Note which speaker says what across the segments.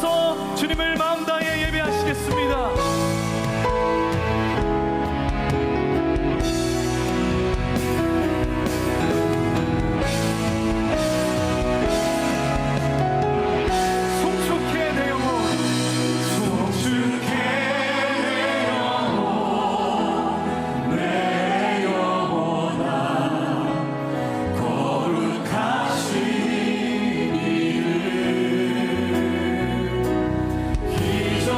Speaker 1: 일어서서 주님을 마음 다해 예배하시겠습니다.
Speaker 2: 기적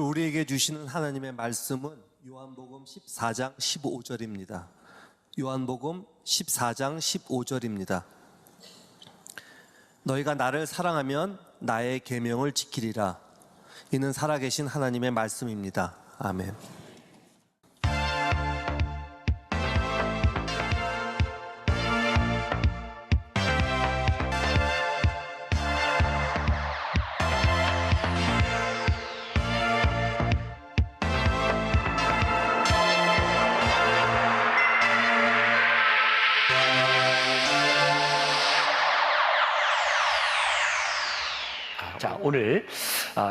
Speaker 2: 우리에게 주시는 하나님의 말씀은 요한복음 14장 15절입니다. 요한복음 14장 15절입니다. 너희가 나를 사랑하면 나의 계명을 지키리라. 이는 살아계신 하나님의 말씀입니다. 아멘.
Speaker 3: 자, 오늘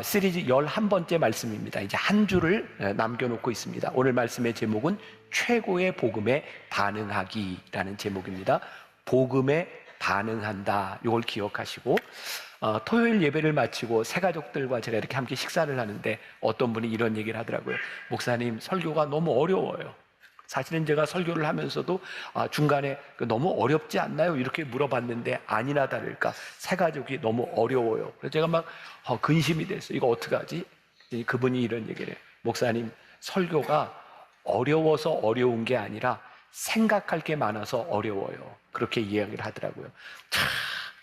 Speaker 3: 시리즈 11번째 말씀입니다. 이제 한 주를 남겨놓고 있습니다. 오늘 말씀의 제목은 최고의 복음에 반응하기라는 제목입니다. 복음에 반응한다. 이걸 기억하시고 토요일 예배를 마치고 새가족들과 제가 이렇게 함께 식사를 하는데 어떤 분이 이런 얘기를 하더라고요. 목사님, 설교가 너무 어려워요. 사실은 제가 설교를 하면서도 중간에 너무 어렵지 않나요? 이렇게 물어봤는데 아니나 다를까 새가족이 너무 어려워요. 그래서 제가 막 근심이 됐어요. 이거 어떡하지? 그분이 이런 얘기를 해요. 목사님, 설교가 어려워서 어려운 게 아니라 생각할 게 많아서 어려워요. 그렇게 이야기를 하더라고요.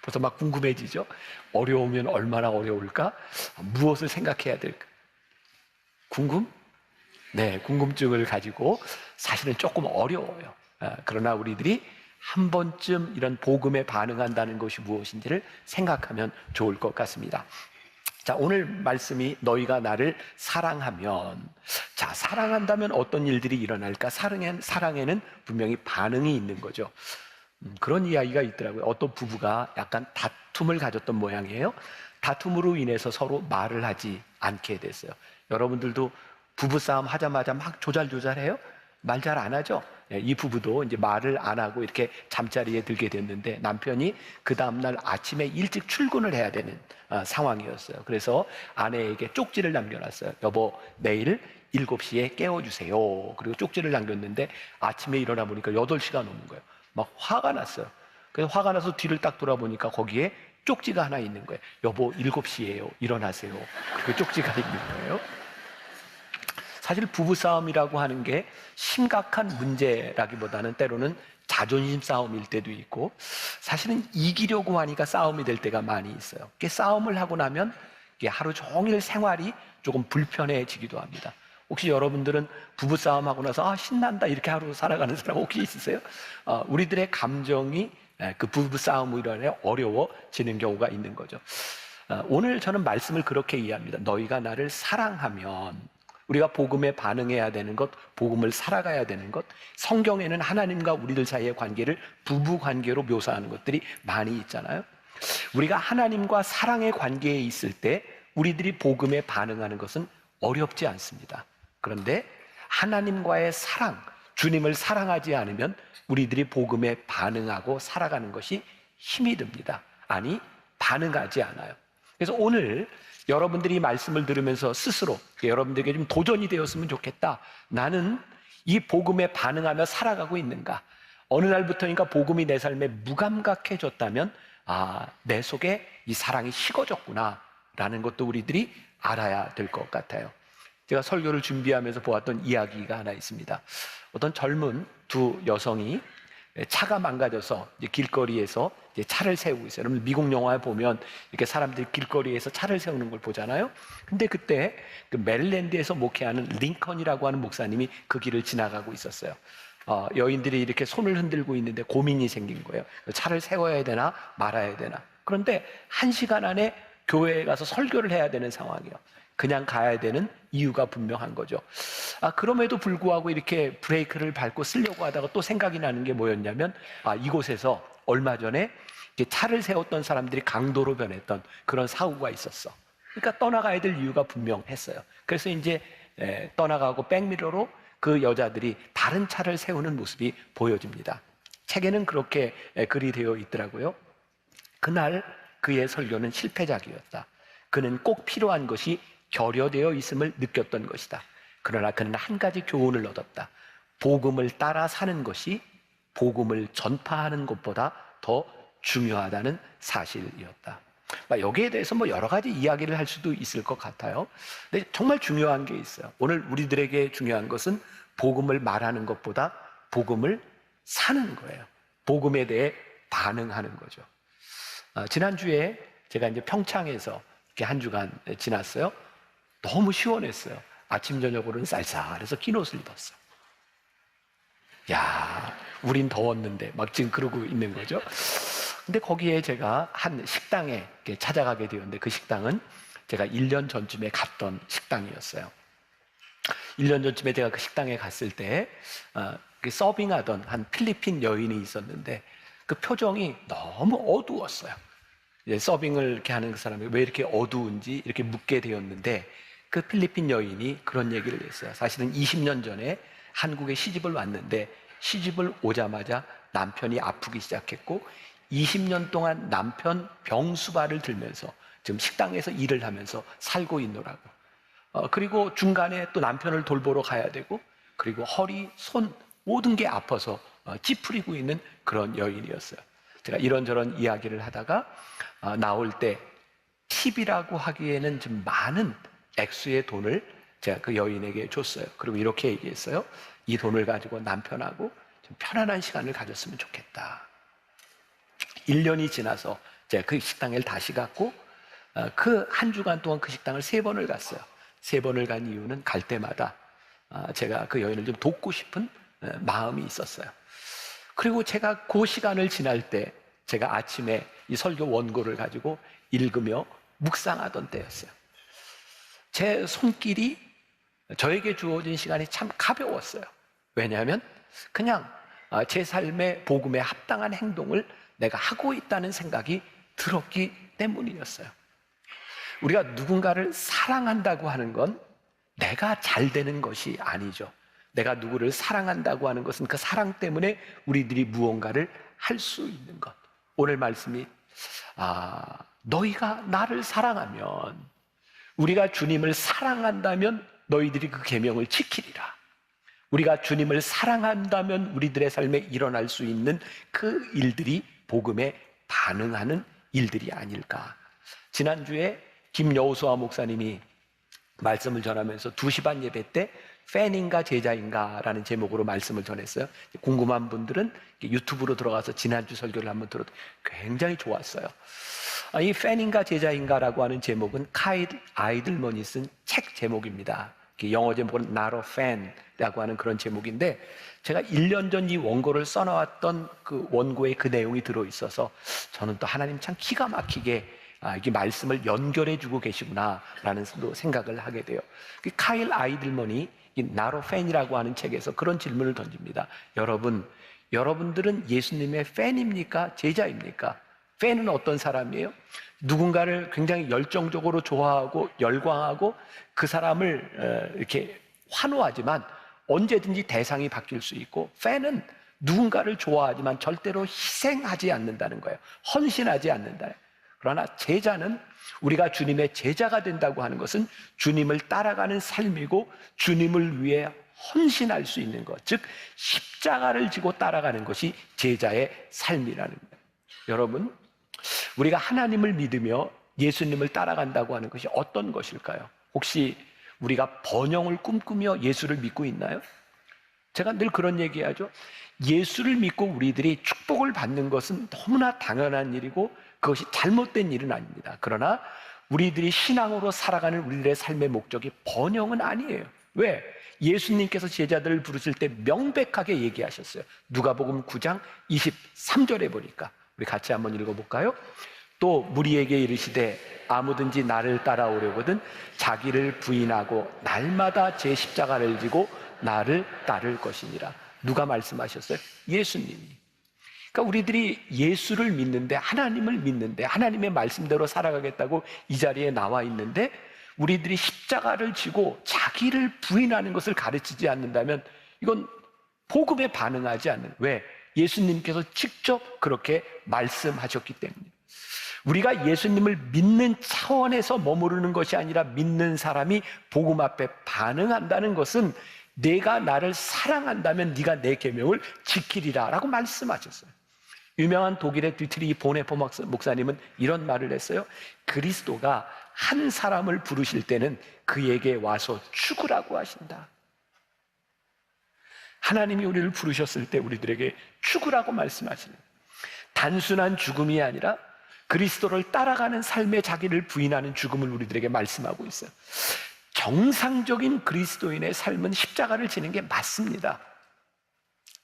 Speaker 3: 벌써 막 궁금해지죠? 어려우면 얼마나 어려울까? 무엇을 생각해야 될까? 네, 궁금증을 가지고 사실은 조금 어려워요. 그러나 우리들이 한 번쯤 이런 복음에 반응한다는 것이 무엇인지를 생각하면 좋을 것 같습니다. 자, 오늘 말씀이 너희가 나를 사랑하면, 자, 사랑한다면 어떤 일들이 일어날까? 사랑에는 분명히 반응이 있는 거죠. 그런 이야기가 있더라고요. 어떤 부부가 약간 다툼을 가졌던 모양이에요. 다툼으로 인해서 서로 말을 하지 않게 됐어요. 여러분들도 부부싸움 하자마자 막 조잘조잘해요? 말 잘 안 하죠? 이 부부도 이제 말을 안 하고 이렇게 잠자리에 들게 됐는데 남편이 그 다음날 아침에 일찍 출근을 해야 되는 상황이었어요. 그래서 아내에게 쪽지를 남겨놨어요. 여보, 내일 7시에 깨워주세요. 그리고 쪽지를 남겼는데 아침에 일어나 보니까 8시가 넘은 거예요. 막 화가 났어요. 그래서 화가 나서 뒤를 딱 돌아보니까 거기에 쪽지가 하나 있는 거예요. 여보, 7시예요. 일어나세요. 그리고 쪽지가 있는 거예요. 사실 부부싸움이라고 하는 게 심각한 문제라기보다는 때로는 자존심 싸움일 때도 있고 사실은 이기려고 하니까 싸움이 될 때가 많이 있어요. 싸움을 하고 나면 하루 종일 생활이 조금 불편해지기도 합니다. 혹시 여러분들은 부부싸움하고 나서 신난다 이렇게 하루 살아가는 사람 혹시 있으세요? 우리들의 감정이 그 부부싸움으로 인해 어려워지는 경우가 있는 거죠. 오늘 저는 말씀을 그렇게 이해합니다. 너희가 나를 사랑하면 우리가 복음에 반응해야 되는 것, 복음을 살아가야 되는 것, 성경에는 하나님과 우리들 사이의 관계를 부부 관계로 묘사하는 것들이 많이 있잖아요. 우리가 하나님과 사랑의 관계에 있을 때 우리들이 복음에 반응하는 것은 어렵지 않습니다. 그런데 하나님과의 사랑, 주님을 사랑하지 않으면 우리들이 복음에 반응하고 살아가는 것이 힘이 듭니다. 아니, 반응하지 않아요. 그래서 오늘 여러분들이 말씀을 들으면서 스스로 여러분들에게 좀 도전이 되었으면 좋겠다. 나는 이 복음에 반응하며 살아가고 있는가? 어느 날부터인가 복음이 내 삶에 무감각해졌다면 내 속에 이 사랑이 식어졌구나 라는 것도 우리들이 알아야 될 것 같아요. 제가 설교를 준비하면서 보았던 이야기가 하나 있습니다. 어떤 젊은 두 여성이 차가 망가져서 이제 길거리에서 이제 차를 세우고 있어요. 여러분 미국 영화에 보면 이렇게 사람들이 길거리에서 차를 세우는 걸 보잖아요. 근데 그때 그 메릴랜드에서 목회하는 링컨이라고 하는 목사님이 그 길을 지나가고 있었어요. 여인들이 이렇게 손을 흔들고 있는데 고민이 생긴 거예요. 차를 세워야 되나 말아야 되나. 그런데 1시간 안에 교회에 가서 설교를 해야 되는 상황이에요. 그냥 가야 되는 이유가 분명한 거죠. 그럼에도 불구하고 이렇게 브레이크를 밟고 쓰려고 하다가 또 생각이 나는 게 뭐였냐면 이곳에서 얼마 전에 차를 세웠던 사람들이 강도로 변했던 그런 사고가 있었어. 그러니까 떠나가야 될 이유가 분명했어요. 그래서 이제 떠나가고 백미러로 그 여자들이 다른 차를 세우는 모습이 보여집니다. 책에는 그렇게 글이 되어 있더라고요. 그날 그의 설교는 실패작이었다. 그는 꼭 필요한 것이 결여되어 있음을 느꼈던 것이다. 그러나 그는 한 가지 교훈을 얻었다. 복음을 따라 사는 것이 복음을 전파하는 것보다 더 중요하다는 사실이었다. 여기에 대해서 여러 가지 이야기를 할 수도 있을 것 같아요. 근데 정말 중요한 게 있어요. 오늘 우리들에게 중요한 것은 복음을 말하는 것보다 복음을 사는 거예요. 복음에 대해 반응하는 거죠. 지난주에 제가 이제 평창에서 이렇게 한 주간 지났어요. 너무 시원했어요. 아침 저녁으로는 쌀쌀해서 긴 옷을 입었어요. 야, 우린 더웠는데 막 지금 그러고 있는 거죠. 근데 거기에 제가 한 식당에 찾아가게 되었는데 그 식당은 제가 1년 전쯤에 갔던 식당이었어요. 1년 전쯤에 제가 그 식당에 갔을 때 서빙하던 한 필리핀 여인이 있었는데 그 표정이 너무 어두웠어요. 이제 서빙을 이렇게 하는 그 사람이 왜 이렇게 어두운지 이렇게 묻게 되었는데 그 필리핀 여인이 그런 얘기를 했어요. 사실은 20년 전에 한국에 시집을 왔는데 시집을 오자마자 남편이 아프기 시작했고 20년 동안 남편 병수발을 들면서 지금 식당에서 일을 하면서 살고 있노라고. 그리고 중간에 또 남편을 돌보러 가야 되고 그리고 허리, 손 모든 게 아파서 찌푸리고 있는 그런 여인이었어요. 제가 이런저런 이야기를 하다가 나올 때 팁이라고 하기에는 좀 많은 액수의 돈을 제가 그 여인에게 줬어요. 그리고 이렇게 얘기했어요. 이 돈을 가지고 남편하고 좀 편안한 시간을 가졌으면 좋겠다. 1년이 지나서 제가 그 식당에 다시 갔고 그 한 주간 동안 그 식당을 3번을 갔어요. 3번을 간 이유는 갈 때마다 제가 그 여인을 좀 돕고 싶은 마음이 있었어요. 그리고 제가 그 시간을 지날 때 제가 아침에 이 설교 원고를 가지고 읽으며 묵상하던 때였어요. 제 손길이 저에게 주어진 시간이 참 가벼웠어요. 왜냐하면 그냥 제 삶의 복음에 합당한 행동을 내가 하고 있다는 생각이 들었기 때문이었어요. 우리가 누군가를 사랑한다고 하는 건 내가 잘 되는 것이 아니죠. 내가 누구를 사랑한다고 하는 것은 그 사랑 때문에 우리들이 무언가를 할 수 있는 것. 오늘 말씀이 너희가 나를 사랑하면 우리가 주님을 사랑한다면 너희들이 그 계명을 지키리라. 우리가 주님을 사랑한다면 우리들의 삶에 일어날 수 있는 그 일들이 복음에 반응하는 일들이 아닐까. 지난주에 김여우수아 목사님이 말씀을 전하면서 2시 반 예배 때 팬인가 제자인가 라는 제목으로 말씀을 전했어요. 궁금한 분들은 유튜브로 들어가서 지난주 설교를 한번 들어도 굉장히 좋았어요. 이 팬인가 제자인가라고 하는 제목은 카일 아이들먼이 쓴 책 제목입니다. 영어 제목은 Not a Fan이라고 하는 그런 제목인데 제가 1년 전 이 원고를 써놓았던 그 원고에 그 내용이 들어있어서 저는 또 하나님 참 기가 막히게 이게 말씀을 연결해주고 계시구나라는 생각을 하게 돼요. 카일 아이들먼이 이 Not a Fan이라고 하는 책에서 그런 질문을 던집니다. 여러분들은 예수님의 팬입니까? 제자입니까? 팬은 어떤 사람이에요? 누군가를 굉장히 열정적으로 좋아하고 열광하고 그 사람을 이렇게 환호하지만 언제든지 대상이 바뀔 수 있고, 팬은 누군가를 좋아하지만 절대로 희생하지 않는다는 거예요. 헌신하지 않는다. 그러나 제자는, 우리가 주님의 제자가 된다고 하는 것은 주님을 따라가는 삶이고 주님을 위해 헌신할 수 있는 것, 즉 십자가를 지고 따라가는 것이 제자의 삶이라는 거예요. 여러분, 우리가 하나님을 믿으며 예수님을 따라간다고 하는 것이 어떤 것일까요? 혹시 우리가 번영을 꿈꾸며 예수를 믿고 있나요? 제가 늘 그런 얘기하죠. 예수를 믿고 우리들이 축복을 받는 것은 너무나 당연한 일이고 그것이 잘못된 일은 아닙니다. 그러나 우리들이 신앙으로 살아가는 우리들의 삶의 목적이 번영은 아니에요. 왜? 예수님께서 제자들을 부르실 때 명백하게 얘기하셨어요. 누가복음 9장 23절에 보니까 우리 같이 한번 읽어볼까요? 또 무리에게 이르시되 아무든지 나를 따라오려거든 자기를 부인하고 날마다 제 십자가를 지고 나를 따를 것이니라. 누가 말씀하셨어요? 예수님이. 그러니까 우리들이 예수를 믿는데, 하나님을 믿는데, 하나님의 말씀대로 살아가겠다고 이 자리에 나와 있는데 우리들이 십자가를 지고 자기를 부인하는 것을 가르치지 않는다면 이건 복음에 반응하지 않는. 왜? 예수님께서 직접 그렇게 말씀하셨기 때문에. 우리가 예수님을 믿는 차원에서 머무르는 것이 아니라 믿는 사람이 복음 앞에 반응한다는 것은 내가 나를 사랑한다면 네가 내 계명을 지키리라 라고 말씀하셨어요. 유명한 독일의 디트리히 보네포 목사님은 이런 말을 했어요. 그리스도가 한 사람을 부르실 때는 그에게 와서 죽으라고 하신다. 하나님이 우리를 부르셨을 때 우리들에게 죽으라고 말씀하시는, 단순한 죽음이 아니라 그리스도를 따라가는 삶에 자기를 부인하는 죽음을 우리들에게 말씀하고 있어요. 정상적인 그리스도인의 삶은 십자가를 지는 게 맞습니다.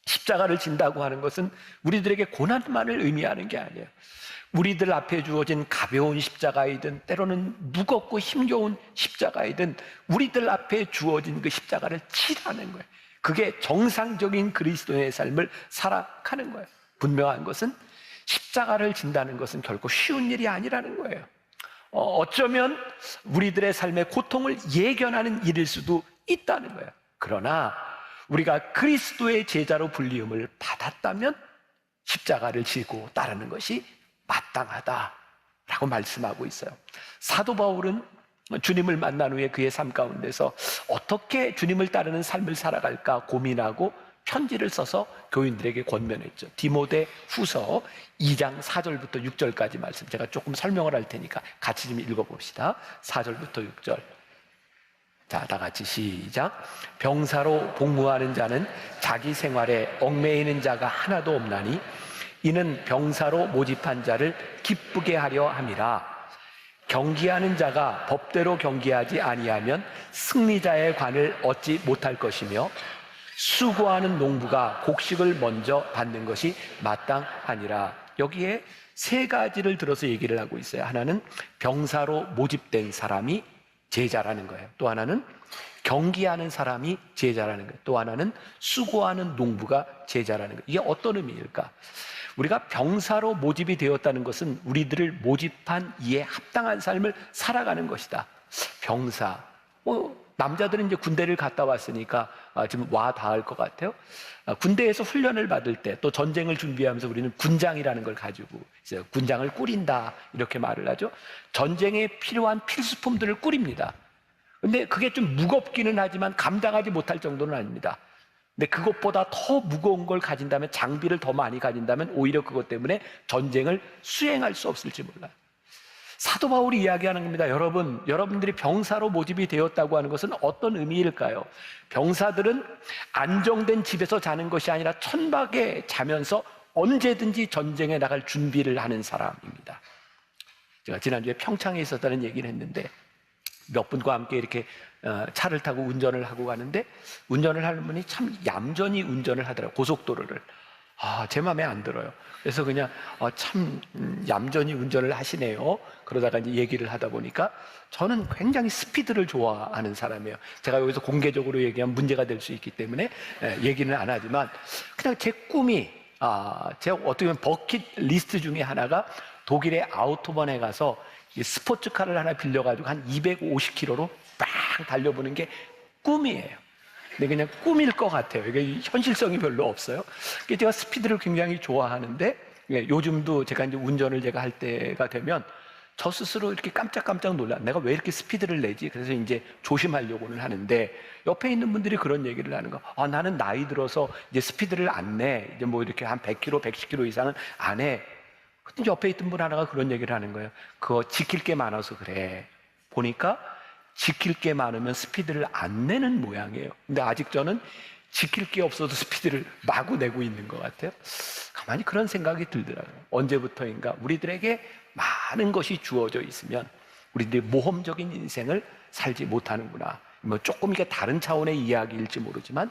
Speaker 3: 십자가를 진다고 하는 것은 우리들에게 고난만을 의미하는 게 아니에요. 우리들 앞에 주어진 가벼운 십자가이든 때로는 무겁고 힘겨운 십자가이든 우리들 앞에 주어진 그 십자가를 치라는 거예요. 그게 정상적인 그리스도인의 삶을 살아가는 거예요. 분명한 것은 십자가를 진다는 것은 결코 쉬운 일이 아니라는 거예요. 어쩌면 우리들의 삶의 고통을 예견하는 일일 수도 있다는 거예요. 그러나 우리가 그리스도의 제자로 불리움을 받았다면 십자가를 지고 따르는 것이 마땅하다라고 말씀하고 있어요. 사도 바울은 주님을 만난 후에 그의 삶 가운데서 어떻게 주님을 따르는 삶을 살아갈까 고민하고 편지를 써서 교인들에게 권면했죠. 디모데 후서 2장 4절부터 6절까지 말씀, 제가 조금 설명을 할 테니까 같이 좀 읽어봅시다. 4절부터 6절. 자, 다 같이 시작. 병사로 복무하는 자는 자기 생활에 얽매이는 자가 하나도 없나니 이는 병사로 모집한 자를 기쁘게 하려 함이라. 경기하는 자가 법대로 경기하지 아니하면 승리자의 관을 얻지 못할 것이며 수고하는 농부가 곡식을 먼저 받는 것이 마땅하니라. 여기에 세 가지를 들어서 얘기를 하고 있어요. 하나는 병사로 모집된 사람이 제자라는 거예요. 또 하나는 경기하는 사람이 제자라는 거예요. 또 하나는 수고하는 농부가 제자라는 거예요. 이게 어떤 의미일까? 우리가 병사로 모집이 되었다는 것은 우리들을 모집한 이에 합당한 삶을 살아가는 것이다. 병사, 남자들은 이제 군대를 갔다 왔으니까 지금 와 닿을 것 같아요. 군대에서 훈련을 받을 때 또 전쟁을 준비하면서 우리는 군장이라는 걸 가지고 있어요. 군장을 꾸린다 이렇게 말을 하죠. 전쟁에 필요한 필수품들을 꾸립니다. 근데 그게 좀 무겁기는 하지만 감당하지 못할 정도는 아닙니다. 근데 그것보다 더 무거운 걸 가진다면, 장비를 더 많이 가진다면 오히려 그것 때문에 전쟁을 수행할 수 없을지 몰라요. 사도 바울이 이야기하는 겁니다. 여러분들이 병사로 모집이 되었다고 하는 것은 어떤 의미일까요? 병사들은 안정된 집에서 자는 것이 아니라 천박에 자면서 언제든지 전쟁에 나갈 준비를 하는 사람입니다. 제가 지난주에 평창에 있었다는 얘기를 했는데 몇 분과 함께 이렇게 차를 타고 운전을 하고 가는데 운전을 하는 분이 참 얌전히 운전을 하더라고요. 고속도로를. 제 마음에 안 들어요. 그래서 그냥 참 얌전히 운전을 하시네요. 그러다가 이제 얘기를 하다 보니까 저는 굉장히 스피드를 좋아하는 사람이에요. 제가 여기서 공개적으로 얘기하면 문제가 될 수 있기 때문에 얘기는 안 하지만 그냥 제 꿈이 제 어떻게 보면 버킷 리스트 중에 하나가 독일의 아우토반에 가서 스포츠카를 하나 빌려가지고 한 250km로 빵 달려보는 게 꿈이에요. 근데 그냥 꿈일 것 같아요. 이게 현실성이 별로 없어요. 제가 스피드를 굉장히 좋아하는데 요즘도 제가 이제 운전을 제가 할 때가 되면 저 스스로 이렇게 깜짝깜짝 놀라. 내가 왜 이렇게 스피드를 내지? 그래서 이제 조심하려고는 하는데 옆에 있는 분들이 그런 얘기를 하는 거. 나는 나이 들어서 이제 스피드를 안 내. 이제 뭐 이렇게 한 100km, 110km 이상은 안 해. 근데 옆에 있던 분 하나가 그런 얘기를 하는 거예요. 그거 지킬 게 많아서 그래. 보니까 지킬 게 많으면 스피드를 안 내는 모양이에요. 근데 아직 저는 지킬 게 없어도 스피드를 마구 내고 있는 것 같아요. 가만히 그런 생각이 들더라고요. 언제부터인가 우리들에게 많은 것이 주어져 있으면 우리들이 모험적인 인생을 살지 못하는구나. 뭐 조금 이게 다른 차원의 이야기일지 모르지만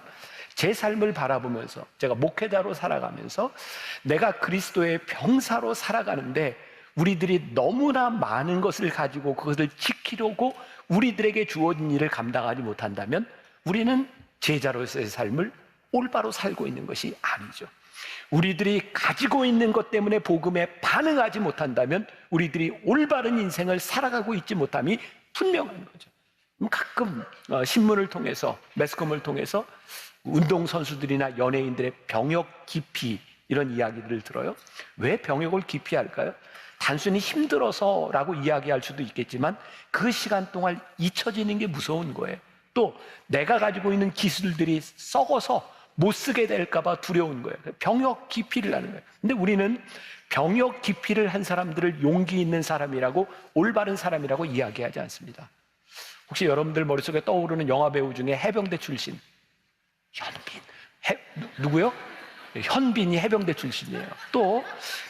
Speaker 3: 제 삶을 바라보면서 제가 목회자로 살아가면서 내가 그리스도의 병사로 살아가는데 우리들이 너무나 많은 것을 가지고 그것을 지키려고 우리들에게 주어진 일을 감당하지 못한다면 우리는 제자로서의 삶을 올바로 살고 있는 것이 아니죠. 우리들이 가지고 있는 것 때문에 복음에 반응하지 못한다면 우리들이 올바른 인생을 살아가고 있지 못함이 분명한 거죠. 가끔 신문을 통해서, 매스컴을 통해서 운동선수들이나 연예인들의 병역 기피 이런 이야기들을 들어요. 왜 병역을 기피할까요? 단순히 힘들어서라고 이야기할 수도 있겠지만 그 시간 동안 잊혀지는 게 무서운 거예요. 또 내가 가지고 있는 기술들이 썩어서 못 쓰게 될까봐 두려운 거예요. 병역 기피를 하는 거예요. 근데 우리는 병역 기피를 한 사람들을 용기 있는 사람이라고, 올바른 사람이라고 이야기하지 않습니다. 혹시 여러분들 머릿속에 떠오르는 영화 배우 중에 해병대 출신 현빈, 누구요? 현빈이 해병대 출신이에요. 또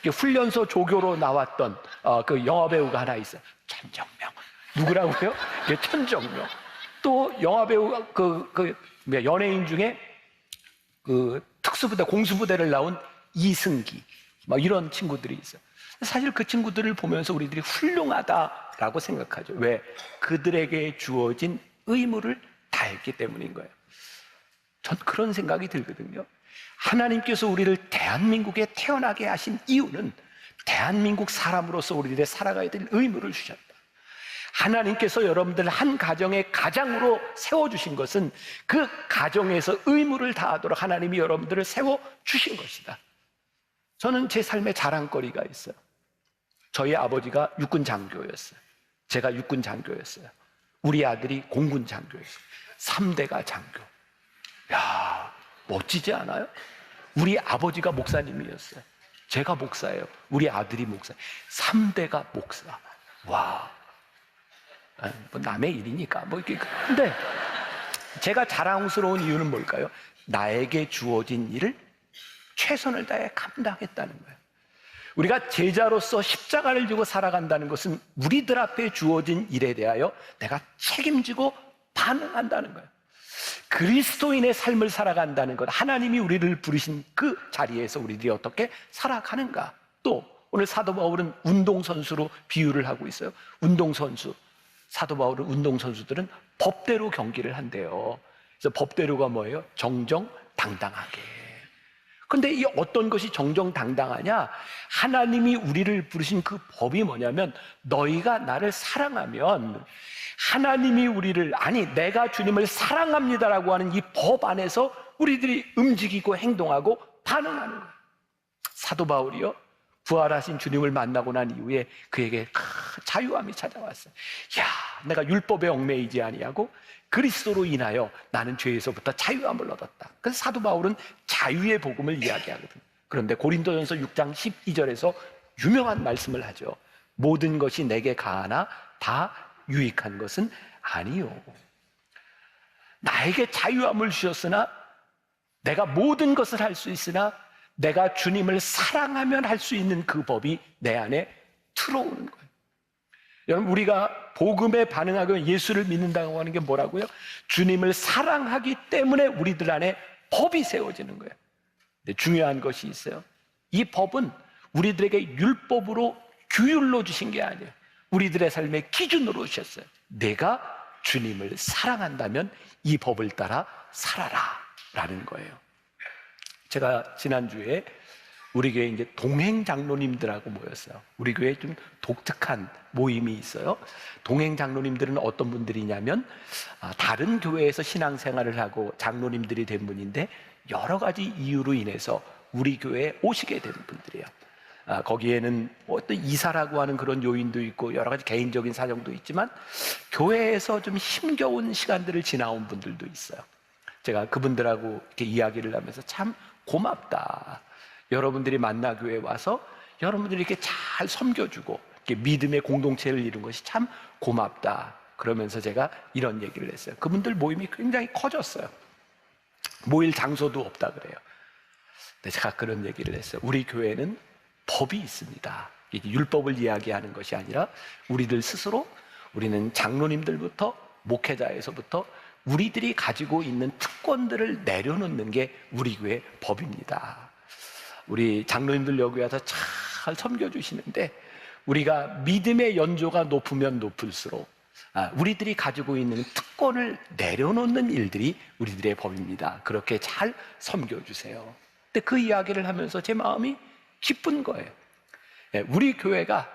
Speaker 3: 훈련소 조교로 나왔던 그 영화 배우가 하나 있어요. 천정명. 누구라고요? 천정명. 또 영화 배우 연예인 중에 그 특수부대, 공수부대를 나온 이승기, 막 이런 친구들이 있어요. 사실 그 친구들을 보면서 우리들이 훌륭하다라고 생각하죠. 왜? 그들에게 주어진 의무를 다했기 때문인 거예요. 전 그런 생각이 들거든요. 하나님께서 우리를 대한민국에 태어나게 하신 이유는 대한민국 사람으로서 우리들의 살아가야 될 의무를 주셨다. 하나님께서 여러분들 한 가정의 가장으로 세워주신 것은 그 가정에서 의무를 다하도록 하나님이 여러분들을 세워주신 것이다. 저는 제 삶의 자랑거리가 있어요. 저희 아버지가 육군 장교였어요. 제가 육군 장교였어요. 우리 아들이 공군 장교였어요. 3대가 장교. 야, 멋지지 않아요? 우리 아버지가 목사님이었어요. 제가 목사예요. 우리 아들이 목사. 3대가 목사. 와, 뭐 남의 일이니까 뭐 이렇게. 근데 제가 자랑스러운 이유는 뭘까요? 나에게 주어진 일을 최선을 다해 감당했다는 거예요. 우리가 제자로서 십자가를 지고 살아간다는 것은 우리들 앞에 주어진 일에 대하여 내가 책임지고 반응한다는 거예요. 그리스도인의 삶을 살아간다는 것, 하나님이 우리를 부르신 그 자리에서 우리들이 어떻게 살아가는가. 또 오늘 사도 바울은 운동선수로 비유를 하고 있어요. 운동선수, 사도 바울은 운동선수들은 법대로 경기를 한대요. 그래서 법대로가 뭐예요? 정정당당하게. 근데 이 어떤 것이 정정당당하냐? 하나님이 우리를 부르신 그 법이 뭐냐면, 너희가 나를 사랑하면 하나님이 우리를, 아니 내가 주님을 사랑합니다라고 하는 이 법 안에서 우리들이 움직이고 행동하고 반응하는 거예요. 사도 바울이요, 부활하신 주님을 만나고 난 이후에 그에게 자유함이 찾아왔어요. 야, 내가 율법에 얽매이지 아니하고 그리스도로 인하여 나는 죄에서부터 자유함을 얻었다. 그래서 사도 바울은 자유의 복음을 이야기하거든요. 그런데 고린도전서 6장 12절에서 유명한 말씀을 하죠. 모든 것이 내게 가하나 다 유익한 것은 아니요. 나에게 자유함을 주셨으나, 내가 모든 것을 할 수 있으나 내가 주님을 사랑하면 할 수 있는 그 법이 내 안에 들어오는 거예요. 여러분, 우리가 복음에 반응하고 예수를 믿는다고 하는 게 뭐라고요? 주님을 사랑하기 때문에 우리들 안에 법이 세워지는 거예요. 근데 중요한 것이 있어요. 이 법은 우리들에게 율법으로 규율로 주신 게 아니에요. 우리들의 삶의 기준으로 주셨어요. 내가 주님을 사랑한다면 이 법을 따라 살아라 라는 거예요. 제가 지난주에 우리 교회 이제 동행 장로님들하고 모였어요. 우리 교회에 좀 독특한 모임이 있어요. 동행 장로님들은 어떤 분들이냐면, 다른 교회에서 신앙생활을 하고 장로님들이 된 분인데 여러 가지 이유로 인해서 우리 교회에 오시게 된 분들이에요. 거기에는 어떤 이사라고 하는 그런 요인도 있고 여러 가지 개인적인 사정도 있지만 교회에서 좀 힘겨운 시간들을 지나온 분들도 있어요. 제가 그분들하고 이렇게 이야기를 하면서 참 고맙다. 여러분들이 만나교회에 와서 여러분들이 이렇게 잘 섬겨주고 이렇게 믿음의 공동체를 이룬 것이 참 고맙다. 그러면서 제가 이런 얘기를 했어요. 그분들 모임이 굉장히 커졌어요. 모일 장소도 없다 그래요. 근데 제가 그런 얘기를 했어요. 우리 교회는 법이 있습니다. 이게 율법을 이야기하는 것이 아니라 우리들 스스로, 우리는 장로님들부터 목회자에서부터 우리들이 가지고 있는 특권들을 내려놓는 게 우리 교회 법입니다. 우리 장로님들 여기 와서 잘 섬겨주시는데 우리가 믿음의 연조가 높으면 높을수록 우리들이 가지고 있는 특권을 내려놓는 일들이 우리들의 법입니다. 그렇게 잘 섬겨주세요. 근데 그 이야기를 하면서 제 마음이 기쁜 거예요. 우리 교회가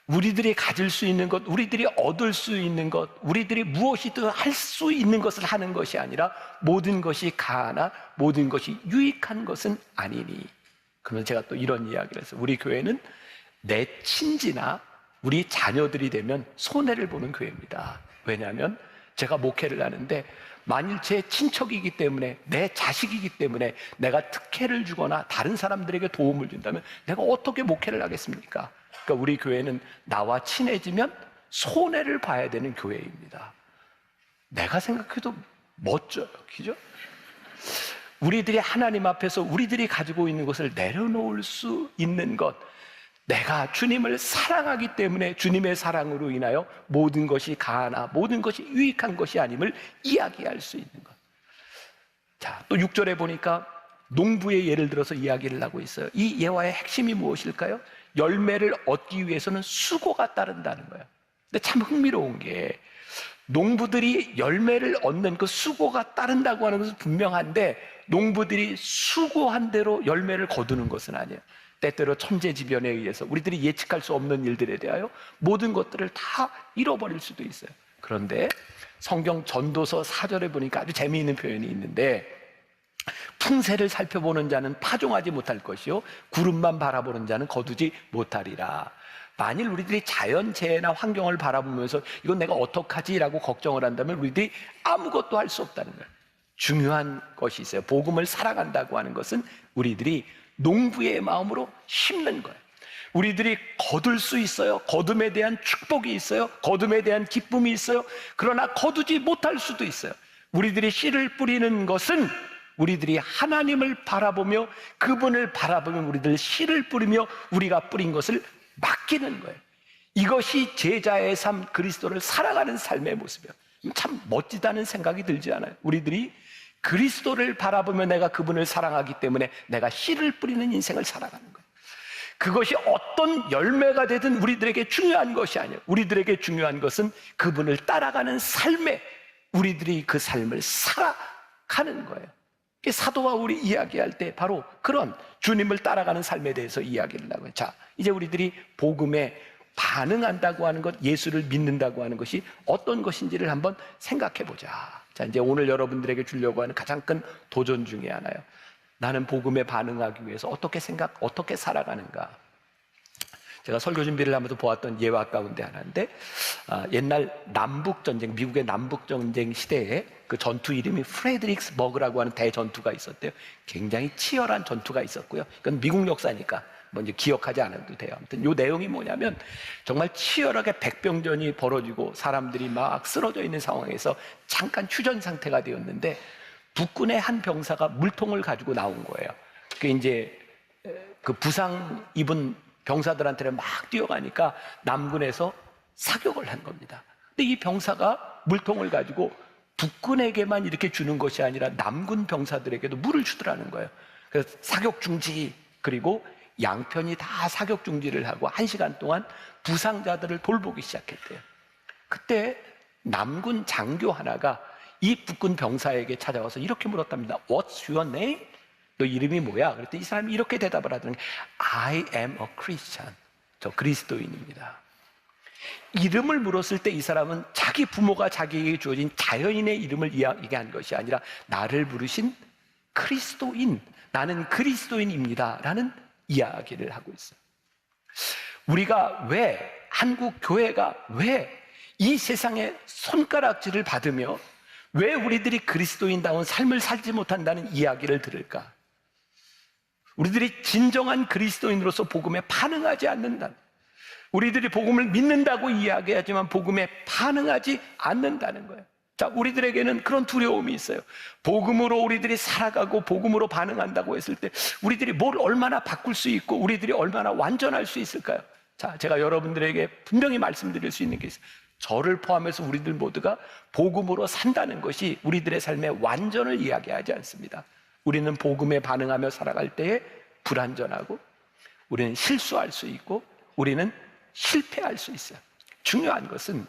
Speaker 3: 우리들이 가질 수 있는 것, 우리들이 얻을 수 있는 것, 우리들이 무엇이든 할 수 있는 것을 하는 것이 아니라 모든 것이 가하나 모든 것이 유익한 것은 아니니. 그러면 제가 또 이런 이야기를 했어요. 우리 교회는 내 친지나 우리 자녀들이 되면 손해를 보는 교회입니다. 왜냐하면 제가 목회를 하는데 만일 제 친척이기 때문에, 내 자식이기 때문에 내가 특혜를 주거나 다른 사람들에게 도움을 준다면 내가 어떻게 목회를 하겠습니까? 그러니까 우리 교회는 나와 친해지면 손해를 봐야 되는 교회입니다. 내가 생각해도 멋져요. 그죠? 우리들이 하나님 앞에서 우리들이 가지고 있는 것을 내려놓을 수 있는 것, 내가 주님을 사랑하기 때문에 주님의 사랑으로 인하여 모든 것이 가하나 모든 것이 유익한 것이 아님을 이야기할 수 있는 것. 자, 또 6절에 보니까 농부의 예를 들어서 이야기를 하고 있어요. 이 예화의 핵심이 무엇일까요? 열매를 얻기 위해서는 수고가 따른다는 거예요. 근데 참 흥미로운 게, 농부들이 열매를 얻는 그 수고가 따른다고 하는 것은 분명한데, 농부들이 수고한 대로 열매를 거두는 것은 아니에요. 때때로 천재지변에 의해서 우리들이 예측할 수 없는 일들에 대하여 모든 것들을 다 잃어버릴 수도 있어요. 그런데 성경 전도서 4절에 보니까 아주 재미있는 표현이 있는데, 풍세를 살펴보는 자는 파종하지 못할 것이요 구름만 바라보는 자는 거두지 못하리라. 만일 우리들이 자연재해나 환경을 바라보면서 이건 내가 어떡하지라고 걱정을 한다면 우리들이 아무것도 할 수 없다는 거예요. 중요한 것이 있어요. 복음을 살아간다고 하는 것은 우리들이 농부의 마음으로 심는 거예요. 우리들이 거둘 수 있어요. 거둠에 대한 축복이 있어요. 거둠에 대한 기쁨이 있어요. 그러나 거두지 못할 수도 있어요. 우리들이 씨를 뿌리는 것은 우리들이 하나님을 바라보며 그분을 바라보며 우리들 씨를 뿌리며 우리가 뿌린 것을 맡기는 거예요. 이것이 제자의 삶, 그리스도를 살아가는 삶의 모습이에요. 참 멋지다는 생각이 들지 않아요? 우리들이 그리스도를 바라보며 내가 그분을 사랑하기 때문에 내가 씨를 뿌리는 인생을 살아가는 거예요. 그것이 어떤 열매가 되든 우리들에게 중요한 것이 아니에요. 우리들에게 중요한 것은 그분을 따라가는 삶에 우리들이 그 삶을 살아가는 거예요. 사도 바울이 이야기할 때 바로 그런 주님을 따라가는 삶에 대해서 이야기를 하고요. 자, 이제 우리들이 복음에 반응한다고 하는 것, 예수를 믿는다고 하는 것이 어떤 것인지를 한번 생각해 보자. 자, 이제 오늘 여러분들에게 주려고 하는 가장 큰 도전 중에 하나요. 나는 복음에 반응하기 위해서 어떻게 살아가는가. 제가 설교 준비를 하면서 보았던 예화 가운데 하나인데, 옛날 남북전쟁, 미국의 남북전쟁 시대에 그 전투 이름이 프레드릭스버그라고 하는 대전투가 있었대요. 굉장히 치열한 전투가 있었고요. 이건 미국 역사니까 먼저 기억하지 않아도 돼요. 아무튼 이 내용이 뭐냐면, 정말 치열하게 백병전이 벌어지고 사람들이 막 쓰러져 있는 상황에서 잠깐 휴전 상태가 되었는데, 북군의 한 병사가 물통을 가지고 나온 거예요. 그 이제 그 부상 입은 병사들한테는 막 뛰어가니까 남군에서 사격을 한 겁니다. 근데 이 병사가 물통을 가지고 북군에게만 이렇게 주는 것이 아니라 남군 병사들에게도 물을 주더라는 거예요. 그래서 사격 중지, 그리고 양편이 다 사격 중지를 하고 1시간 동안 부상자들을 돌보기 시작했대요. 그때 남군 장교 하나가 이 북군 병사에게 찾아와서 이렇게 물었답니다. What's your name? 너 이름이 뭐야? 그랬더니 이 사람이 이렇게 대답을 하더니 I am a Christian. 저 그리스도인입니다. 이름을 물었을 때 이 사람은 자기 부모가 자기에게 주어진 자연인의 이름을 이야기한 것이 아니라 나를 부르신 그리스도인, 나는 그리스도인입니다 라는 이야기를 하고 있어요. 우리가 왜, 한국 교회가 왜 이 세상의 손가락질을 받으며 왜 우리들이 그리스도인다운 삶을 살지 못한다는 이야기를 들을까? 우리들이 진정한 그리스도인으로서 복음에 반응하지 않는다. 우리들이 복음을 믿는다고 이야기하지만 복음에 반응하지 않는다는 거예요. 자, 우리들에게는 그런 두려움이 있어요. 복음으로 우리들이 살아가고 복음으로 반응한다고 했을 때 우리들이 뭘 얼마나 바꿀 수 있고 우리들이 얼마나 완전할 수 있을까요? 자, 제가 여러분들에게 분명히 말씀드릴 수 있는 게 있어요. 저를 포함해서 우리들 모두가 복음으로 산다는 것이 우리들의 삶의 완전을 이야기하지 않습니다. 우리는 복음에 반응하며 살아갈 때에 불완전하고, 우리는 실수할 수 있고, 우리는 실패할 수 있어요. 중요한 것은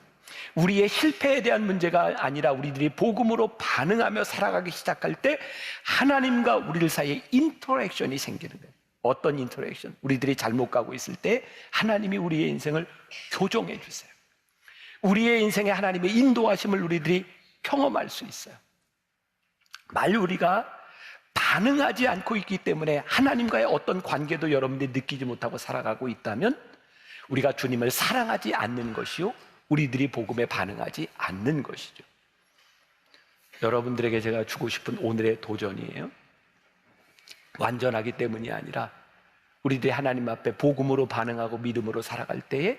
Speaker 3: 우리의 실패에 대한 문제가 아니라 우리들이 복음으로 반응하며 살아가기 시작할 때 하나님과 우리들 사이에 인터랙션이 생기는 거예요. 어떤 인터랙션? 우리들이 잘못 가고 있을 때 하나님이 우리의 인생을 교정해 주세요. 우리의 인생에 하나님의 인도하심을 우리들이 경험할 수 있어요. 만일 우리가 반응하지 않고 있기 때문에 하나님과의 어떤 관계도 여러분들이 느끼지 못하고 살아가고 있다면 우리가 주님을 사랑하지 않는 것이요, 우리들이 복음에 반응하지 않는 것이죠. 여러분들에게 제가 주고 싶은 오늘의 도전이에요. 완전하기 때문이 아니라 우리들이 하나님 앞에 복음으로 반응하고 믿음으로 살아갈 때에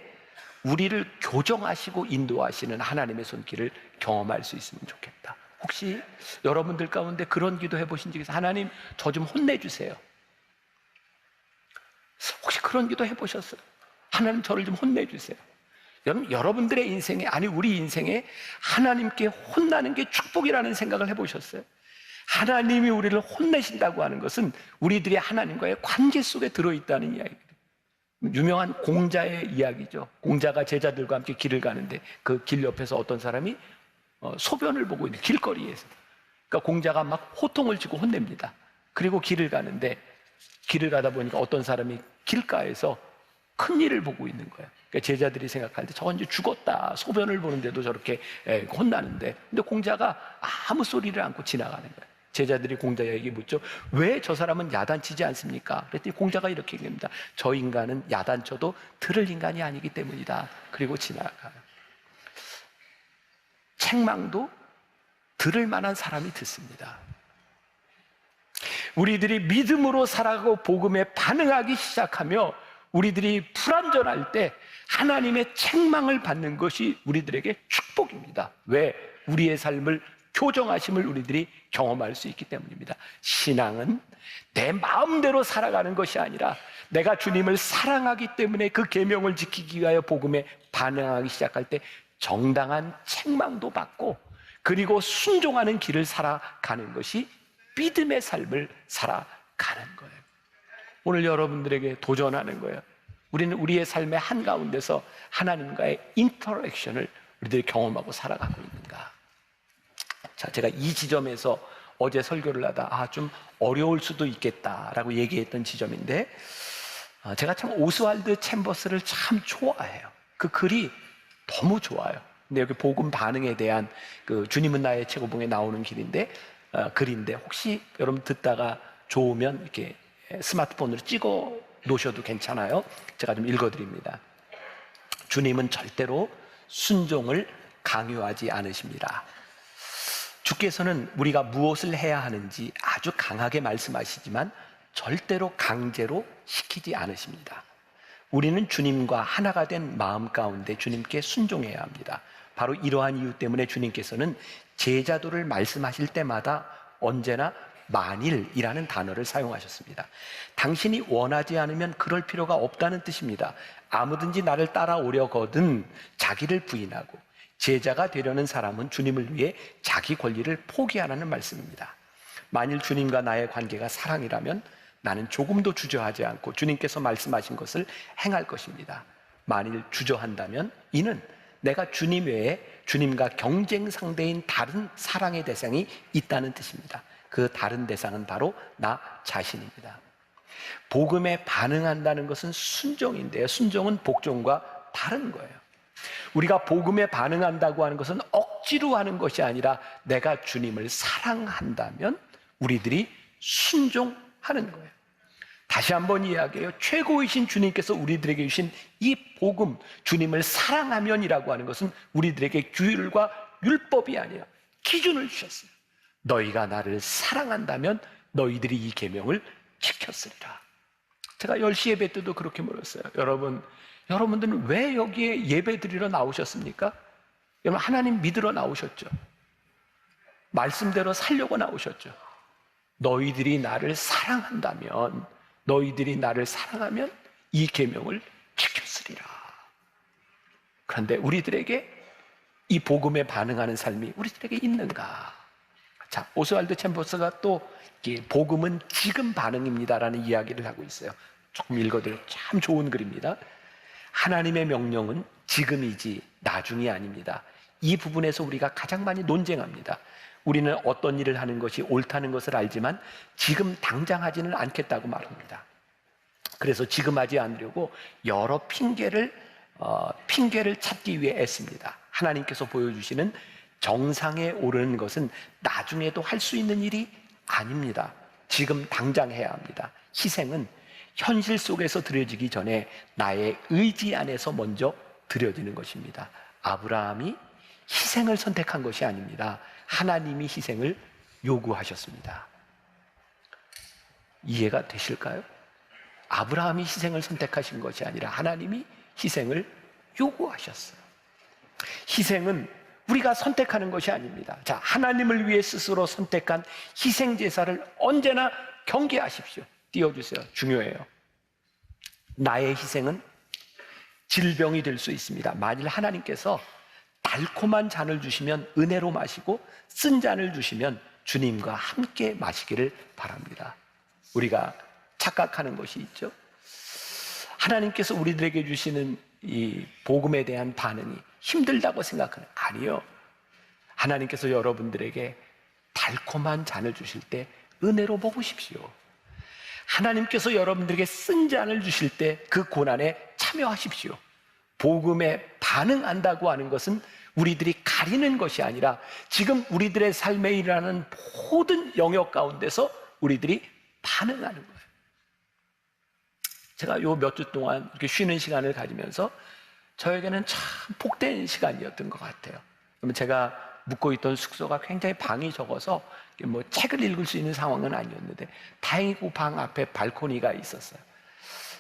Speaker 3: 우리를 교정하시고 인도하시는 하나님의 손길을 경험할 수 있으면 좋겠다. 혹시 여러분들 가운데 그런 기도 해보신 적 있어요? 하나님, 저 좀 혼내주세요. 혹시 그런 기도 해보셨어요? 하나님, 저를 좀 혼내주세요. 여러분들의 인생에, 아니 우리 인생에 하나님께 혼나는 게 축복이라는 생각을 해보셨어요? 하나님이 우리를 혼내신다고 하는 것은 우리들이 하나님과의 관계 속에 들어있다는 이야기입니다. 유명한 공자의 이야기죠. 공자가 제자들과 함께 길을 가는데 그 길 옆에서 어떤 사람이 소변을 보고 있는, 길거리에서. 그러니까 공자가 막 호통을 치고 혼냅니다. 그리고 길을 가는데, 길을 가다 보니까 어떤 사람이 길가에서 큰일을 보고 있는 거예요. 그러니까 제자들이 생각할 때 저건 이제 죽었다, 소변을 보는데도 저렇게 혼나는데, 근데 공자가 아무 소리를 않고 지나가는 거예요. 제자들이 공자에게 묻죠. 왜 저 사람은 야단치지 않습니까? 그랬더니 공자가 이렇게 얘기합니다. 저 인간은 야단쳐도 들을 인간이 아니기 때문이다. 그리고 지나가요. 책망도 들을 만한 사람이 듣습니다. 우리들이 믿음으로 살아가고 복음에 반응하기 시작하며 우리들이 불완전할 때 하나님의 책망을 받는 것이 우리들에게 축복입니다. 왜? 우리의 삶을 교정하심을 우리들이 경험할 수 있기 때문입니다. 신앙은 내 마음대로 살아가는 것이 아니라 내가 주님을 사랑하기 때문에 그 계명을 지키기 위하여 복음에 반응하기 시작할 때 정당한 책망도 받고 그리고 순종하는 길을 살아가는 것이 믿음의 삶을 살아가는 거예요. 오늘 여러분들에게 도전하는 거예요. 우리는 우리의 삶의 한가운데서 하나님과의 인터랙션을 우리들이 경험하고 살아가고 있는가? 자, 제가 이 지점에서 어제 설교를 하다 좀 어려울 수도 있겠다라고 얘기했던 지점인데, 제가 참 오스왈드 챔버스를 참 좋아해요. 그 글이 너무 좋아요. 근데 여기 복음 반응에 대한 그 주님은 나의 최고봉에 나오는 글인데 혹시 여러분 듣다가 좋으면 이렇게 스마트폰으로 찍어 놓으셔도 괜찮아요. 제가 좀 읽어드립니다. 주님은 절대로 순종을 강요하지 않으십니다. 주께서는 우리가 무엇을 해야 하는지 아주 강하게 말씀하시지만 절대로 강제로 시키지 않으십니다. 우리는 주님과 하나가 된 마음 가운데 주님께 순종해야 합니다. 바로 이러한 이유 때문에 주님께서는 제자도를 말씀하실 때마다 언제나 만일이라는 단어를 사용하셨습니다. 당신이 원하지 않으면 그럴 필요가 없다는 뜻입니다. 아무든지 나를 따라오려거든 자기를 부인하고 제자가 되려는 사람은 주님을 위해 자기 권리를 포기하라는 말씀입니다. 만일 주님과 나의 관계가 사랑이라면 나는 조금도 주저하지 않고 주님께서 말씀하신 것을 행할 것입니다. 만일 주저한다면 이는 내가 주님 외에 주님과 경쟁 상대인 다른 사랑의 대상이 있다는 뜻입니다. 그 다른 대상은 바로 나 자신입니다. 복음에 반응한다는 것은 순종인데요. 순종은 복종과 다른 거예요. 우리가 복음에 반응한다고 하는 것은 억지로 하는 것이 아니라 내가 주님을 사랑한다면 우리들이 순종하는 거예요. 다시 한번 이야기해요. 최고이신 주님께서 우리들에게 주신 이 복음, 주님을 사랑하면이라고 하는 것은 우리들에게 규율과 율법이 아니에요. 기준을 주셨어요. 너희가 나를 사랑한다면 너희들이 이 계명을 지켰으리라. 제가 10시 예배 때도 그렇게 물었어요. 여러분들은 왜 여기에 예배 드리러 나오셨습니까? 여러분, 하나님 믿으러 나오셨죠. 말씀대로 살려고 나오셨죠. 너희들이 나를 사랑한다면, 너희들이 나를 사랑하면 이 계명을 지켰으리라. 그런데 우리들에게 이 복음에 반응하는 삶이 우리들에게 있는가? 자, 오스왈드 챔버스가 또 복음은 지금 반응입니다라는 이야기를 하고 있어요. 조금 읽어드려요. 참 좋은 글입니다. 하나님의 명령은 지금이지 나중이 아닙니다. 이 부분에서 우리가 가장 많이 논쟁합니다. 우리는 어떤 일을 하는 것이 옳다는 것을 알지만 지금 당장 하지는 않겠다고 말합니다. 그래서 지금 하지 않으려고 여러 핑계를 찾기 위해 애씁니다. 하나님께서 보여주시는 정상에 오르는 것은 나중에도 할 수 있는 일이 아닙니다. 지금 당장 해야 합니다. 희생은 현실 속에서 드려지기 전에 나의 의지 안에서 먼저 드려지는 것입니다. 아브라함이 희생을 선택한 것이 아닙니다. 하나님이 희생을 요구하셨습니다. 이해가 되실까요? 아브라함이 희생을 선택하신 것이 아니라 하나님이 희생을 요구하셨어요. 희생은 우리가 선택하는 것이 아닙니다. 자, 하나님을 위해 스스로 선택한 희생 제사를 언제나 경계하십시오. 띄워주세요. 중요해요. 나의 희생은 질병이 될 수 있습니다. 만일 하나님께서 달콤한 잔을 주시면 은혜로 마시고 쓴 잔을 주시면 주님과 함께 마시기를 바랍니다. 우리가 착각하는 것이 있죠. 하나님께서 우리들에게 주시는 이 복음에 대한 반응이 힘들다고 생각하는, 아니요. 하나님께서 여러분들에게 달콤한 잔을 주실 때 은혜로 먹으십시오. 하나님께서 여러분들에게 쓴 잔을 주실 때 그 고난에 참여하십시오. 복음에 반응한다고 하는 것은 우리들이 가리는 것이 아니라 지금 우리들의 삶에 일어나는 모든 영역 가운데서 우리들이 반응하는 거예요. 제가 요 몇 주 동안 이렇게 쉬는 시간을 가지면서 저에게는 참 복된 시간이었던 것 같아요. 그러면 제가 묵고 있던 숙소가 굉장히 방이 적어서 뭐 책을 읽을 수 있는 상황은 아니었는데 다행히 그 방 앞에 발코니가 있었어요.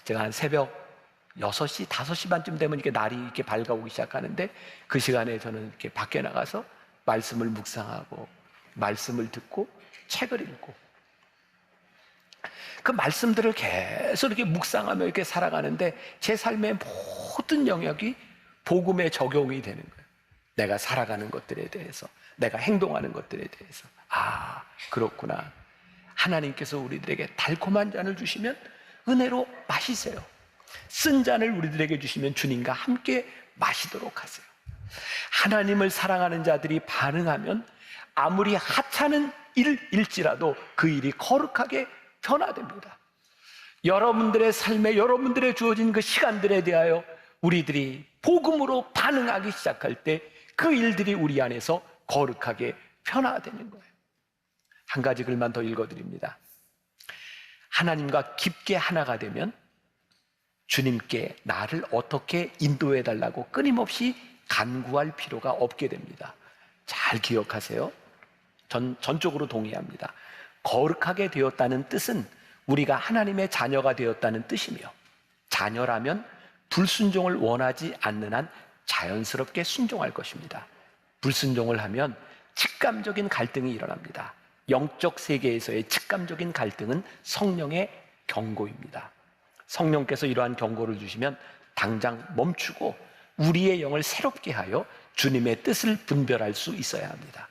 Speaker 3: 제가 한 새벽 6시, 5시 반쯤 되면 이렇게 날이 이렇게 밝아오기 시작하는데 그 시간에 저는 이렇게 밖에 나가서 말씀을 묵상하고 말씀을 듣고 책을 읽고 그 말씀들을 계속 이렇게 묵상하며 이렇게 살아가는데 제 삶의 모든 영역이 복음에 적용이 되는 거예요. 내가 살아가는 것들에 대해서, 내가 행동하는 것들에 대해서. 아, 그렇구나. 하나님께서 우리들에게 달콤한 잔을 주시면 은혜로 마시세요. 쓴 잔을 우리들에게 주시면 주님과 함께 마시도록 하세요. 하나님을 사랑하는 자들이 반응하면 아무리 하찮은 일일지라도 그 일이 거룩하게 변화됩니다. 여러분들의 삶에 여러분들의 주어진 그 시간들에 대하여 우리들이 복음으로 반응하기 시작할 때 그 일들이 우리 안에서 거룩하게 변화되는 거예요. 한 가지 글만 더 읽어드립니다. 하나님과 깊게 하나가 되면 주님께 나를 어떻게 인도해 달라고 끊임없이 간구할 필요가 없게 됩니다. 잘 기억하세요. 전적으로 동의합니다. 거룩하게 되었다는 뜻은 우리가 하나님의 자녀가 되었다는 뜻이며, 자녀라면 불순종을 원하지 않는 한 자연스럽게 순종할 것입니다. 불순종을 하면 직감적인 갈등이 일어납니다. 영적 세계에서의 직감적인 갈등은 성령의 경고입니다. 성령께서 이러한 경고를 주시면 당장 멈추고 우리의 영을 새롭게 하여 주님의 뜻을 분별할 수 있어야 합니다.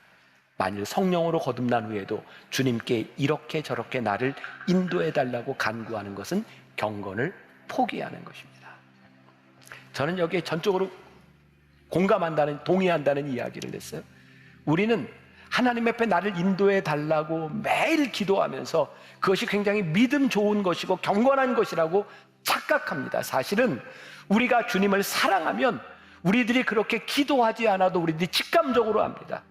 Speaker 3: 만일 성령으로 거듭난 후에도 주님께 이렇게 저렇게 나를 인도해 달라고 간구하는 것은 경건을 포기하는 것입니다. 저는 여기에 전적으로 동의한다는 이야기를 했어요. 우리는 하나님 앞에 나를 인도해 달라고 매일 기도하면서 그것이 굉장히 믿음 좋은 것이고 경건한 것이라고 착각합니다. 사실은 우리가 주님을 사랑하면 우리들이 그렇게 기도하지 않아도 우리들이 직감적으로 압니다.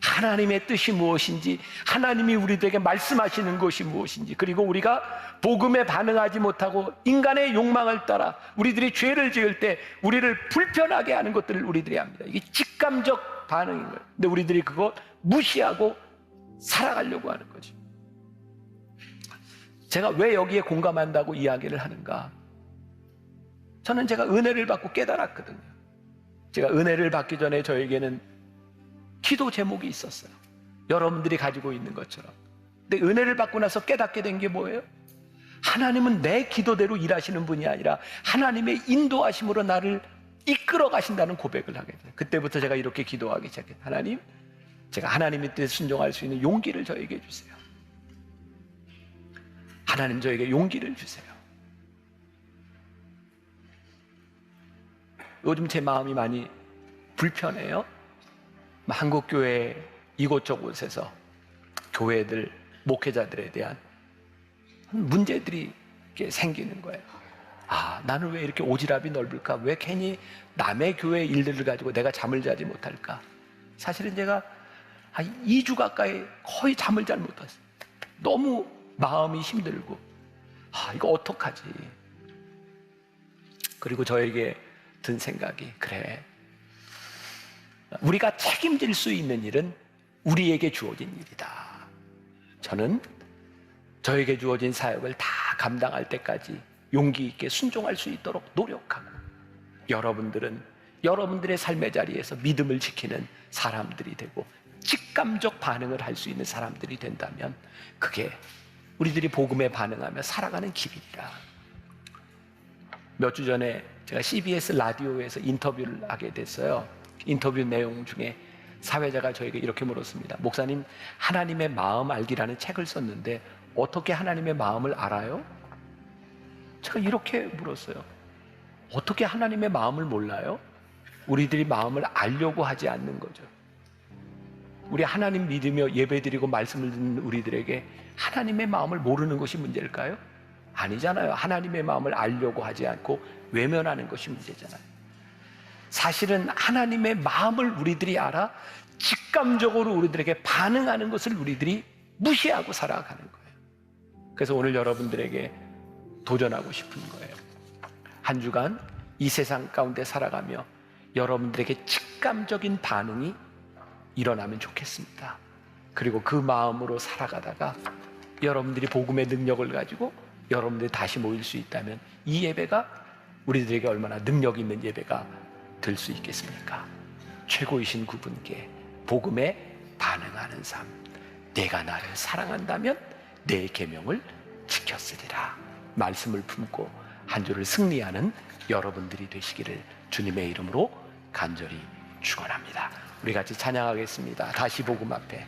Speaker 3: 하나님의 뜻이 무엇인지, 하나님이 우리들에게 말씀하시는 것이 무엇인지, 그리고 우리가 복음에 반응하지 못하고 인간의 욕망을 따라 우리들이 죄를 지을 때 우리를 불편하게 하는 것들을 우리들이 압니다. 이게 직감적 반응인 거예요. 근데 우리들이 그거 무시하고 살아가려고 하는 거죠. 제가 왜 여기에 공감한다고 이야기를 하는가? 저는 제가 은혜를 받고 깨달았거든요. 제가 은혜를 받기 전에 저에게는 기도 제목이 있었어요. 여러분들이 가지고 있는 것처럼. 근데 은혜를 받고 나서 깨닫게 된 게 뭐예요? 하나님은 내 기도대로 일하시는 분이 아니라 하나님의 인도하심으로 나를 이끌어 가신다는 고백을 하게 돼요. 그때부터 제가 이렇게 기도하기 시작해요. 하나님, 제가 하나님의 뜻에 순종할 수 있는 용기를 저에게 주세요. 하나님, 저에게 용기를 주세요. 요즘 제 마음이 많이 불편해요. 한국교회 이곳저곳에서 교회들, 목회자들에 대한 문제들이 이렇게 생기는 거예요. 아, 나는 왜 이렇게 오지랖이 넓을까? 왜 괜히 남의 교회 일들을 가지고 내가 잠을 자지 못할까? 사실은 제가 한 2주 가까이 거의 잠을 잘 못했어요. 너무 마음이 힘들고, 아, 이거 어떡하지? 그리고 저에게 든 생각이, 그래, 우리가 책임질 수 있는 일은 우리에게 주어진 일이다. 저는 저에게 주어진 사역을 다 감당할 때까지 용기 있게 순종할 수 있도록 노력하고, 여러분들은 여러분들의 삶의 자리에서 믿음을 지키는 사람들이 되고 직감적 반응을 할 수 있는 사람들이 된다면 그게 우리들이 복음에 반응하며 살아가는 길이라. 몇 주 전에 제가 CBS 라디오에서 인터뷰를 하게 됐어요. 인터뷰 내용 중에 사회자가 저에게 이렇게 물었습니다. 목사님, 하나님의 마음 알기라는 책을 썼는데 어떻게 하나님의 마음을 알아요? 제가 이렇게 물었어요. 어떻게 하나님의 마음을 몰라요? 우리들이 마음을 알려고 하지 않는 거죠. 우리 하나님 믿으며 예배드리고 말씀을 듣는 우리들에게 하나님의 마음을 모르는 것이 문제일까요? 아니잖아요. 하나님의 마음을 알려고 하지 않고 외면하는 것이 문제잖아요. 사실은 하나님의 마음을 우리들이 알아 직감적으로 우리들에게 반응하는 것을 우리들이 무시하고 살아가는 거예요. 그래서 오늘 여러분들에게 도전하고 싶은 거예요. 한 주간 이 세상 가운데 살아가며 여러분들에게 직감적인 반응이 일어나면 좋겠습니다. 그리고 그 마음으로 살아가다가 여러분들이 복음의 능력을 가지고 여러분들이 다시 모일 수 있다면 이 예배가 우리들에게 얼마나 능력 있는 예배가 될 수 있겠습니까? 최고이신 그분께 복음에 반응하는 삶, 내가 나를 사랑한다면 내 계명을 지켰으리라. 말씀을 품고 한 주를 승리하는 여러분들이 되시기를 주님의 이름으로 간절히 축원합니다. 우리 같이 찬양하겠습니다. 다시 복음 앞에.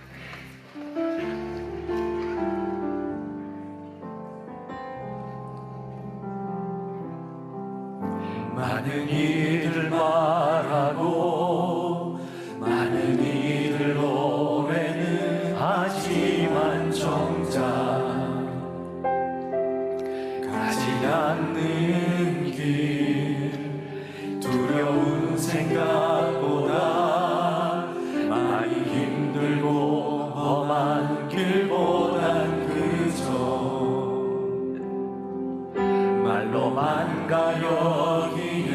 Speaker 1: 많은 이들 말하고 많은 이들 노래는 하지만 정작 가지 않는 길, 두려운 생각보다 많이 힘들고 험한 길보단 그저 말로만 가려기에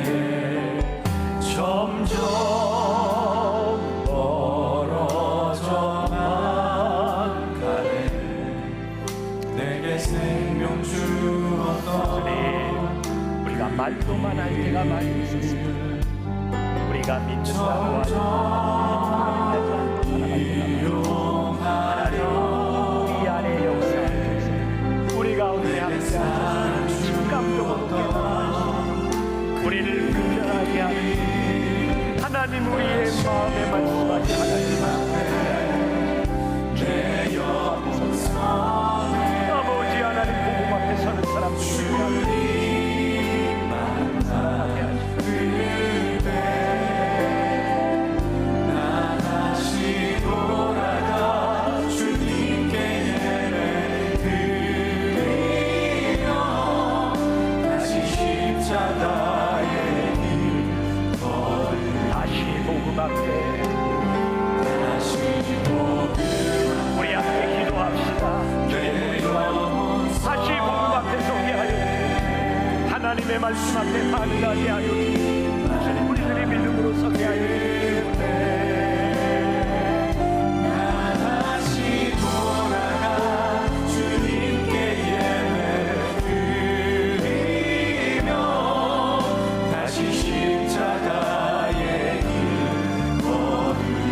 Speaker 1: 점점 멀어져만 가네. 내게 생명 주었던
Speaker 3: 우리가 말로만 할 때가 많이 있었습니다. 우리가 믿는다고 하나님 우리 안에 역사하셔서 우리 가운데 항상 직감적으로 깨달으시고 우리를 분별하게 하는 하나님, 우리의 마음에 말씀하신 하나님
Speaker 1: 내 영혼선에
Speaker 3: 아버지 하나님 복음 앞에 서는 사람들을 만나게 하시고 우리 함께 기도합시다. 다시 복음 앞에 서게 하여 하나님의 말씀 앞에 반응하게 하여 주님, 우리들이 믿음으로 서게 하여
Speaker 1: 다시 돌아가 주님께 예배드리며 다시 십자가의 길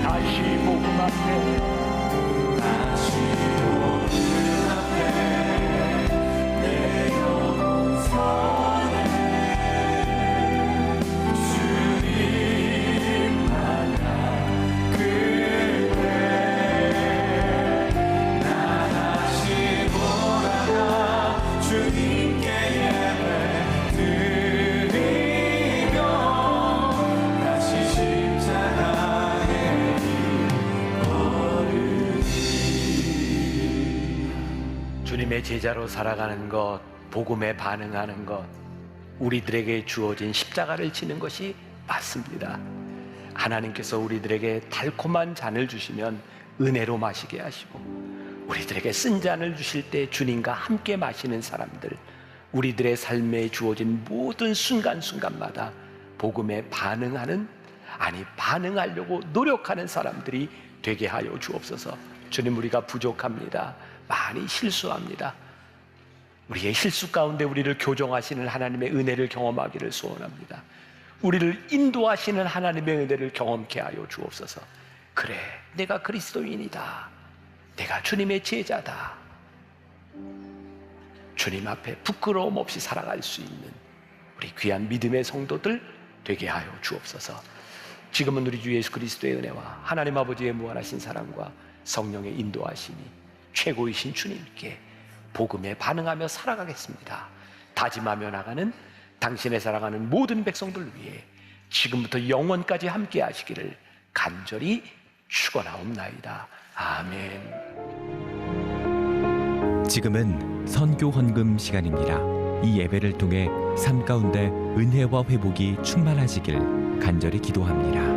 Speaker 3: 다시 복음 앞에
Speaker 1: 내 영혼선에 주님 만나 그때 나 다시 돌아가 주님께 예배드리며 다시 십자가의
Speaker 3: 주님의 제자로 살아가는 것, 복음에 반응하는 것, 우리들에게 주어진 십자가를 지는 것이 맞습니다. 하나님께서 우리들에게 달콤한 잔을 주시면 은혜로 마시게 하시고, 우리들에게 쓴 잔을 주실 때 주님과 함께 마시는 사람들, 우리들의 삶에 주어진 모든 순간순간마다 복음에 반응하는, 아니 반응하려고 노력하는 사람들이 되게 하여 주옵소서. 주님, 우리가 부족합니다. 많이 실수합니다. 우리의 실수 가운데 우리를 교정하시는 하나님의 은혜를 경험하기를 소원합니다. 우리를 인도하시는 하나님의 은혜를 경험케 하여 주옵소서. 그래, 내가 그리스도인이다. 내가 주님의 제자다. 주님 앞에 부끄러움 없이 살아갈 수 있는 우리 귀한 믿음의 성도들 되게 하여 주옵소서. 지금은 우리 주 예수 그리스도의 은혜와 하나님 아버지의 무한하신 사랑과 성령의 인도하심이 최고이신 주님께 복음에 반응하며 살아가겠습니다. 다짐하며 나가는 당신의 사랑하는 모든 백성들 위해 지금부터 영원까지 함께 하시기를 간절히 축원하옵나이다. 아멘.
Speaker 4: 지금은 선교 헌금 시간입니다. 이 예배를 통해 삶 가운데 은혜와 회복이 충만하시길 간절히 기도합니다.